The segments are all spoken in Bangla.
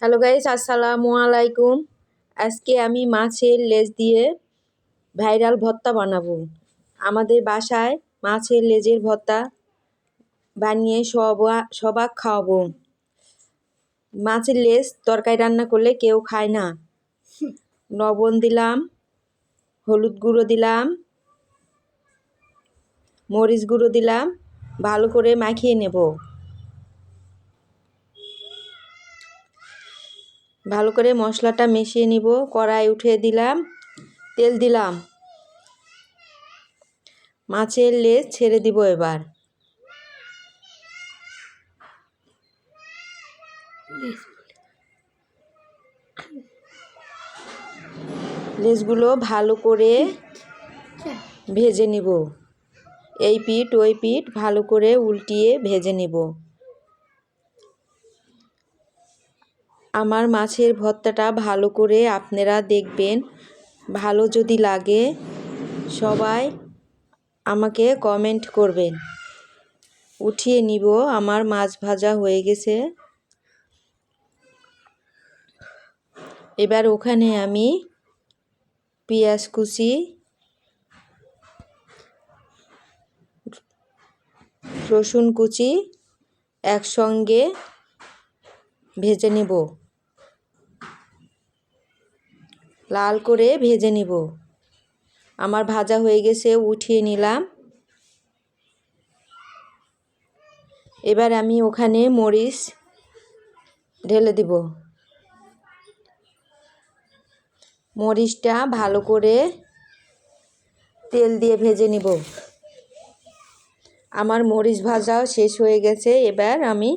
হ্যালো গাইস, আসসালামু আলাইকুম। আজকে আমি মাছের লেজ দিয়ে ভাইরাল ভর্তা বানাবো। আমাদের বাসায় মাছের লেজের ভর্তা বানিয়ে সবাক খাওয়াবো। মাছের লেজ তরকারি রান্না করলে কেউ খায় না। লবণ দিলাম, হলুদ গুঁড়ো দিলাম, মরিচ গুঁড়ো দিলাম, ভালো করে মাখিয়ে নেব। ভালো করে মশলাটা মিশিয়ে নিব। কড়াই উঠিয়ে দিলাম, তেল দিলাম, মাছের লেজ ছেড়ে দিব। এবার লেজগুলো ভালো করে ভেজে নিব। এই পিঠ ওই পিঠ ভালো করে উল্টিয়ে ভেজে নিব। আমার মাছের ভর্তাটা ভালো করে আপনারা দেখবেন। ভালো যদি লাগে সবাই আমাকে কমেন্ট করবেন। উঠিয়ে নিব। আমার মাছ ভাজা হয়ে গেছে। এবার ওখানে আমি পেঁয়াজ কুচি, রসুন কুচি একসঙ্গে ভেজে নেব। লাল করে ভেজে নিব। আমার ভাজা হয়ে গেছে, উঠিয়ে নিলাম। এবার আমি ওখানে মরিচ ঢেলে দিব। মরিচটা ভালো করে তেল দিয়ে ভেজে নিব। আমার মরিচ ভাজাও শেষ হয়ে গেছে। এবার আমি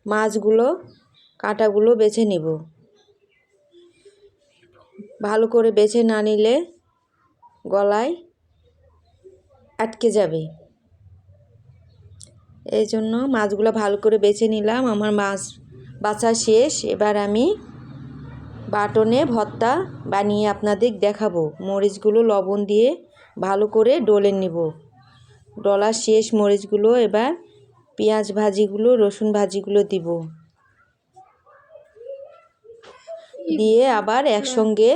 মাছগুলো কাঁটাগুলো বেছে নিব। ভালো করে বেছে না নিলে গলায় আটকে যাবে। এই জন্য মাছগুলো ভালো করে বেছে নিলাম। আমার মাছ বাছা শেষ। এবার আমি বাটনে ভর্তা বানিয়ে আপনাদের দেখাবো। মরিচগুলো লবণ দিয়ে ভালো করে ডলে নেব। ডলা শেষ মরিচগুলো। এবার পেঁয়াজ ভাজিগুলো, রসুন ভাজিগুলো দিব। দিয়ে আবার একসঙ্গে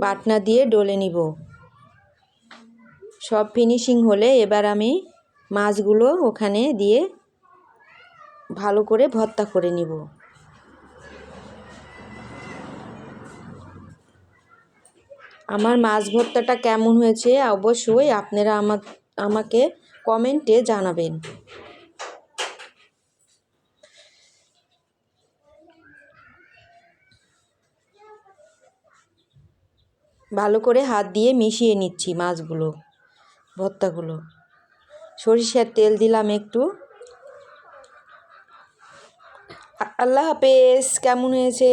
বাটনা দিয়ে ডলে নিব। সব ফিনিশিং হলে এবার আমি মাছগুলো ওখানে দিয়ে ভালো করে ভর্তা করে নিব। আমার মাছ ভর্তাটা কেমন হয়েছে অবশ্যই আপনারা আমাকে কমেন্টে জানাবেন। ভালো করে হাত দিয়ে মিশিয়ে নিচ্ছি মাছগুলো, ভর্তাগুলো। সরিষার তেল দিলাম একটু। আল্লাহ হাফেজ। কেমন হয়েছে?